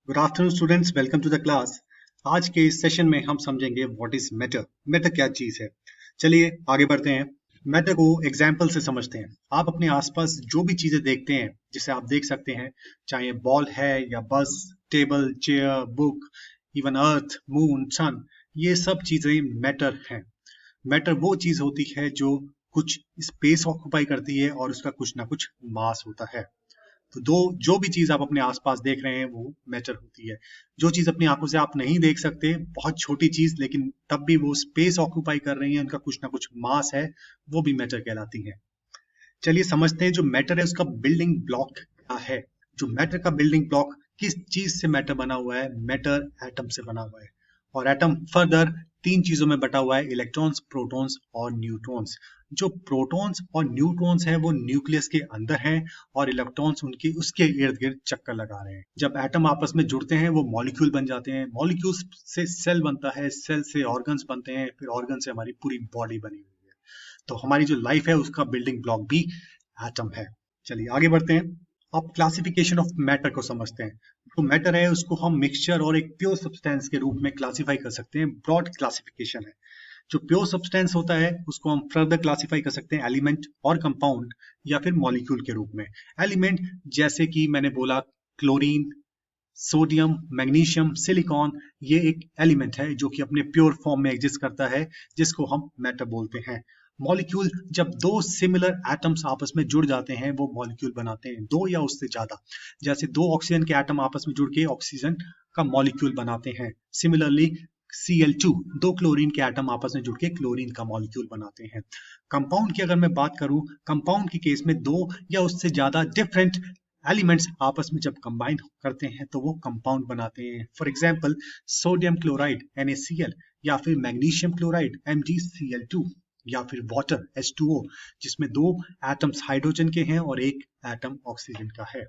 Good afternoon students, welcome to the class. आज के इस सेशन में हम समझेंगे व्हाट इज मैटर। मैटर क्या चीज है। चलिए आगे बढ़ते हैं। मैटर को एग्जाम्पल से समझते हैं। आप अपने आसपास जो भी चीजें देखते हैं, जिसे आप देख सकते हैं, चाहे बॉल है या बस, टेबल, चेयर, बुक, इवन अर्थ, मून, सन, ये सब चीजें मैटर हैं। मैटर वो चीज होती है जो कुछ स्पेस ऑक्यूपाई करती है और उसका कुछ ना कुछ मास होता है। तो दो जो भी चीज आप अपने आसपास देख रहे हैं वो मैटर होती है। जो चीज अपनी आंखों से आप नहीं देख सकते, बहुत छोटी चीज, लेकिन तब भी वो स्पेस ऑक्यूपाई कर रही है, उनका कुछ ना कुछ मास है, वो भी मैटर कहलाती है। चलिए समझते हैं जो मैटर है उसका बिल्डिंग ब्लॉक क्या है। जो मैटर का बिल्डिंग ब्लॉक किस चीज से मैटर बना हुआ है? मैटर एटम से बना हुआ है। और एटम फर्दर तीन चीजों में बटा हुआ है, इलेक्ट्रॉन्स, प्रोटॉन्स और न्यूट्रॉन्स। जो प्रोटॉन्स और न्यूट्रॉन्स है वो न्यूक्लियस के अंदर हैं और इलेक्ट्रॉन्स उनके उसके इर्द गिर्द चक्कर लगा रहे हैं। जब एटम आपस में जुड़ते हैं वो मॉलिक्यूल बन जाते हैं, मॉलिक्यूल्स से सेल बनता है, सेल से ऑर्गन्स बनते हैं, फिर ऑर्गन से हमारी पूरी बॉडी बनी हुई है। तो हमारी जो लाइफ है उसका बिल्डिंग ब्लॉक भी एटम है। चलिए आगे बढ़ते हैं। अब क्लासिफिकेशन ऑफ मैटर को समझते हैं। जो मैटर है उसको हम मिक्सचर और एक प्योर सब्सटेंस के रूप में क्लासिफाई कर सकते हैं। ब्रॉड क्लासिफिकेशन है। जो प्योर सब्सटेंस होता है उसको हम फर्दर क्लासिफाई कर सकते हैं एलिमेंट और कंपाउंड या फिर मॉलिक्यूल के रूप में। एलिमेंट जैसे कि मैंने बोला, क्लोरीन, सोडियम, मैग्नीशियम, सिलिकॉन, ये एक एलिमेंट है जो कि अपने प्योर फॉर्म में एग्जिस्ट करता है, जिसको हम मैटर बोलते हैं। मॉलिक्यूल जब दो सिमिलर एटम्स आपस में जुड़ जाते हैं वो मॉलिक्यूल बनाते हैं, दो या उससे ज्यादा। जैसे दो ऑक्सीजन के एटम आपस में जुड़ के ऑक्सीजन का मॉलिक्यूल बनाते हैं। सिमिलरली Cl2, दो क्लोरीन के एटम आपस में जुड़ के क्लोरीन का मॉलिक्यूल बनाते हैं। कंपाउंड की अगर मैं बात करूं, कंपाउंड के केस में दो या उससे ज्यादा डिफरेंट एलिमेंट्स आपस में जब कंबाइन करते हैं तो वो कंपाउंड बनाते हैं। For example sodium chloride NaCl, या फिर मैग्नीशियम क्लोराइड MgCl2, या फिर वाटर H2O, जिसमें दो एटम्स हाइड्रोजन के हैं और एक एटम ऑक्सीजन का है।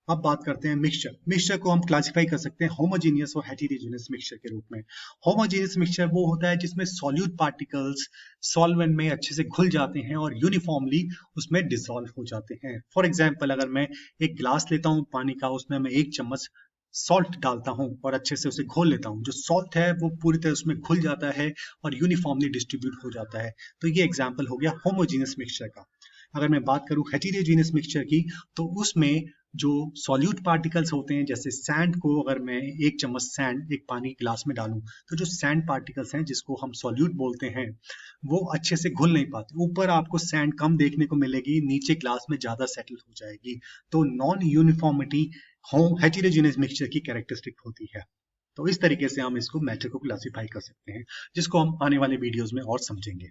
अब बात करते हैं मिक्सचर। मिक्सचर को हम क्लासिफाई कर सकते हैं होमोजेनियस और हेटेरोजेनियस मिक्सचर के रूप में। होमोजेनियस मिक्सचर वो होता है जिसमें सॉल्यूट पार्टिकल्स सॉल्वेंट में अच्छे से घुल जाते हैं और यूनिफॉर्मली उसमें डिसॉल्व हो जाते हैं। फॉर एग्जाम्पल अगर मैं एक ग्लास लेता हूँ पानी का, उसमें मैं एक चम्मच सॉल्ट डालता हूँ और अच्छे से उसे घोल लेता हूँ, जो सॉल्ट है वो पूरी तरह उसमें घुल जाता है और यूनिफॉर्मली डिस्ट्रीब्यूट हो जाता है। तो ये एग्जाम्पल हो गया होमोजेनियस मिक्सचर का। अगर मैं बात करूं हेटेरोजेनियस मिक्सचर की, तो उसमें जो सॉल्यूट पार्टिकल्स होते हैं, जैसे सैंड को अगर मैं एक चम्मच सैंड एक पानी ग्लास में डालूं, तो जो सैंड पार्टिकल्स हैं जिसको हम सॉल्यूट बोलते हैं वो अच्छे से घुल नहीं पाते। ऊपर आपको सैंड कम देखने को मिलेगी, नीचे ग्लास में ज्यादा सेटल हो जाएगी। तो नॉन यूनिफॉर्मिटी हेटेरोजेनियस मिक्सचर की कैरेक्टरिस्टिक होती है। तो इस तरीके से हम इसको मैटर को क्लासिफाई कर सकते हैं, जिसको हम आने वाले वीडियोस में और समझेंगे।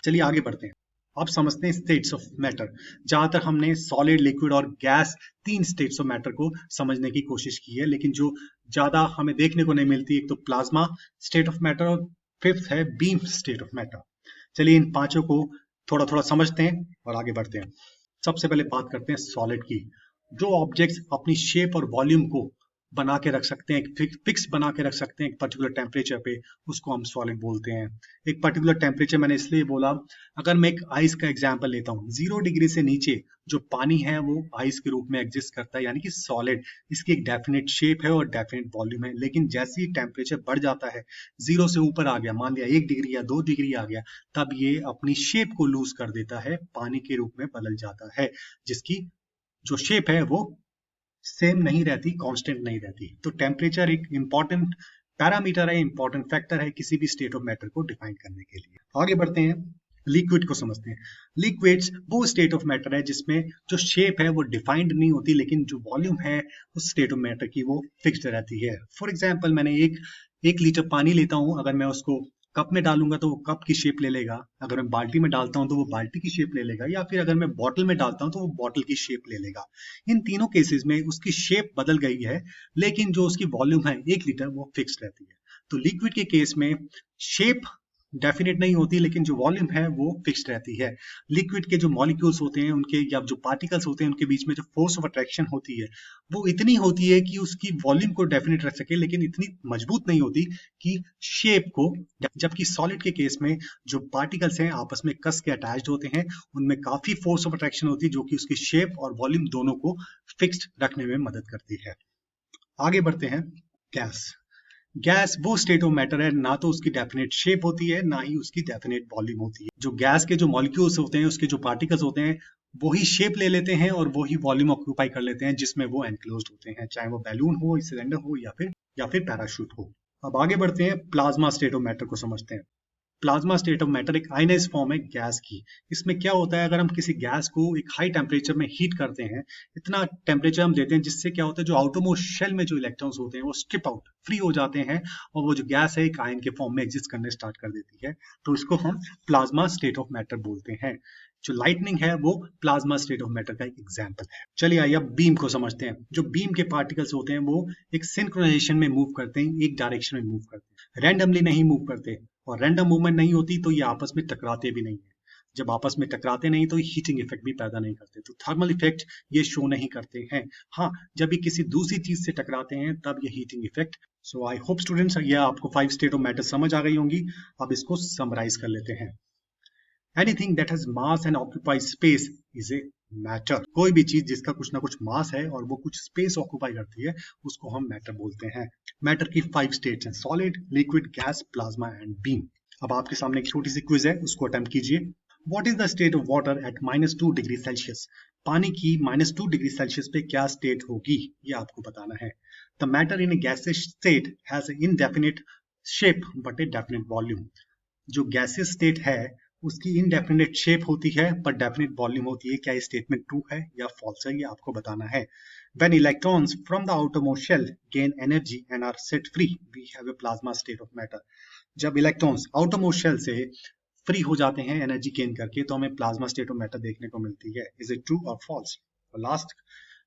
चलिए आगे बढ़ते हैं। अब समझते हैं स्टेट्स ऑफ मैटर। जहां तक हमने सॉलिड, लिक्विड और गैस तीन स्टेट्स ऑफ मैटर को समझने की कोशिश की है, लेकिन जो ज्यादा हमें देखने को नहीं मिलती, एक तो प्लाज्मा स्टेट ऑफ मैटर और फिफ्थ है बीम स्टेट ऑफ मैटर। चलिए इन पांचों को थोड़ा थोड़ा समझते हैं और आगे बढ़ते हैं। सबसे पहले बात करते हैं सॉलिड की। जो ऑब्जेक्ट्स अपनी शेप और वॉल्यूम को बना के रख सकते हैं, एक फिक्स बना के रख सकते हैं एक पर्टिकुलर टेम्परेचर पे, उसको हम सॉलिड बोलते हैं। एक पर्टिकुलर टेम्परेचर मैंने इसलिए बोला, अगर मैं एक आइस का एग्जांपल लेता हूँ, 0 डिग्री से नीचे जो पानी है वो आइस के रूप में एग्जिस्ट करता है, यानी कि सॉलिड। इसकी एक डेफिनेट शेप है और डेफिनेट वॉल्यूम है, लेकिन जैसे ही टेम्परेचर बढ़ जाता है, 0 से ऊपर आ गया, मान लिया 1 डिग्री या 2 डिग्री आ गया, तब ये अपनी शेप को लूज कर देता है, पानी के रूप में बदल जाता है, जिसकी जो शेप है वो सेम नहीं रहती, कांस्टेंट नहीं रहती। तो टेम्परेचर एक इंपॉर्टेंट पैरामीटर है, इंपॉर्टेंट फैक्टर है किसी भी स्टेट ऑफ मैटर को डिफाइन करने के लिए। आगे बढ़ते हैं, लिक्विड को समझते हैं। लिक्विड्स वो स्टेट ऑफ मैटर है जिसमें जो शेप है वो डिफाइंड नहीं होती, लेकिन जो वॉल्यूम है उस स्टेट ऑफ मैटर की वो फिक्स्ड रहती है। फॉर एग्जाम्पल मैंने एक लीटर पानी लेता हूं, अगर मैं उसको कप में डालूंगा तो वो कप की शेप ले लेगा, अगर मैं बाल्टी में डालता हूं तो वो बाल्टी की शेप ले लेगा, या फिर अगर मैं बॉटल में डालता हूं तो वो बॉटल की शेप ले लेगा। इन तीनों केसेस में उसकी शेप बदल गई है, लेकिन जो उसकी वॉल्यूम है 1 लीटर वो फिक्स रहती है। तो लिक्विड के केस में शेप डेफिनेट नहीं होती, लेकिन जो वॉल्यूम है वो फिक्स्ड रहती है। लिक्विड के जो मॉलिक्यूल्स होते हैं उनके या जो पार्टिकल्स होते हैं उनके बीच में जो फोर्स ऑफ अट्रैक्शन होती है वो इतनी होती है कि उसकी वॉल्यूम को डेफिनेट रख सके, लेकिन इतनी मजबूत नहीं होती कि शेप को। जबकि सॉलिड के केस में जो पार्टिकल्स हैं आपस में कस के अटैच्ड होते हैं, उनमें काफी फोर्स ऑफ अट्रैक्शन होती है जो कि उसकी शेप और वॉल्यूम दोनों को फिक्स्ड रखने में मदद करती है। आगे बढ़ते हैं। गैस। गैस वो स्टेट ऑफ मैटर है, ना तो उसकी डेफिनेट शेप होती है, ना ही उसकी डेफिनेट वॉल्यूम होती है। जो गैस के जो मॉलिक्यूल्स होते हैं, उसके जो पार्टिकल्स होते हैं, वही शेप ले लेते हैं और वही वॉल्यूम ऑक्यूपाई कर लेते हैं जिसमें वो एनक्लोज्ड होते हैं, चाहे वो बैलून हो, सिलेंडर हो या फिर पैराशूट हो। अब आगे बढ़ते हैं, प्लाज्मा स्टेट ऑफ मैटर को समझते हैं। प्लाज्मा स्टेट ऑफ मैटर एक आयनाइज्ड फॉर्म है गैस की। इसमें क्या होता है, अगर हम किसी गैस को एक हाई टेम्परेचर में हीट करते हैं, इतना टेम्परेचर हम देते हैं जिससे क्या होता है, जो आउटरमोस्ट शेल में जो इलेक्ट्रॉन्स होते हैं वो स्ट्रिप आउट फ्री हो जाते हैं और वो जो गैस है एक आयन के फॉर्म में एग्जिस्ट करने स्टार्ट कर देती है। तो इसको हम प्लाज्मा स्टेट ऑफ मैटर बोलते हैं। जो लाइटनिंग है वो प्लाज्मा स्टेट ऑफ मैटर का एक एग्जाम्पल है। चलिए आइए अब बीम को समझते हैं। जो बीम के पार्टिकल्स होते हैं वो एक सिंक्रोनाइजेशन में मूव करते हैं, एक डायरेक्शन में मूव करते हैं, रैंडमली नहीं मूव करते। और रैंडम मूवमेंट नहीं होती तो ये आपस में टकराते भी नहीं है। जब आपस में टकराते नहीं तो हीटिंग इफेक्ट भी पैदा नहीं करते, तो थर्मल इफेक्ट ये शो नहीं करते हैं। हाँ, जब ये किसी दूसरी चीज से टकराते हैं तब ये heating effect. So I hope students ये आपको 5 स्टेट ऑफ मैटर समझ आ गई होंगी। अब इसको समराइज कर लेते हैं। Anything that has mass and occupy space is a matter. कोई भी चीज जिसका कुछ ना कुछ मास है और वो कुछ स्पेस ऑक्यूपाई करती है उसको हम मैटर बोलते हैं। मैटर की 5 स्टेट्स हैं, solid, liquid, gas, plasma and beam. अब आपके सामने एक छोटी सी क्विज है, उसको अटेम्प्ट कीजिए। What is the state of water at -2 degree Celsius? पानी की -2 डिग्री सेल्सियस पे क्या स्टेट होगी, ये आपको बताना है। The matter in A gaseous state has a indefinite shape but A definite volume. जो गैसियस स्टेट है उसकी इनडेफिनिट शेप होती है पर डेफिनिट वॉल्यूम होती है। क्या ये स्टेटमेंट ट्रू है या फॉल्स है, ये आपको बताना है। When electrons from the outermost shell gain energy and are set free, we have a plasma state of matter. जब इलेक्ट्रॉन्स आउटरमोस्ट शेल से फ्री हो जाते हैं एनर्जी गेन करके तो हमें प्लाज्मा स्टेट ऑफ मैटर देखने को मिलती है। Is it true or false? और लास्ट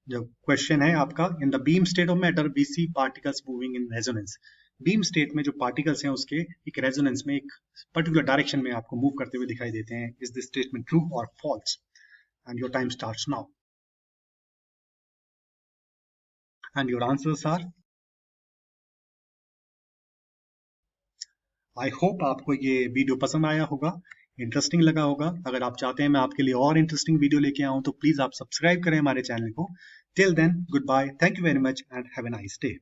जो क्वेश्चन है आपका, in the beam state of matter we see particles moving in resonance. Beam state में जो पार्टिकल्स हैं उसके एक रेजोनेंस में एक पर्टिकुलर डायरेक्शन में आपको मूव करते हुए दिखाई देते हैं। Is this statement true or false? And your time starts now and your answers are. I hope आपको ये वीडियो पसंद आया होगा, इंटरेस्टिंग लगा होगा। अगर आप चाहते हैं मैं आपके लिए और इंटरेस्टिंग वीडियो लेके आऊं तो प्लीज आप सब्सक्राइब करें हमारे चैनल को। Till then, good bye, thank you very much and have a nice day.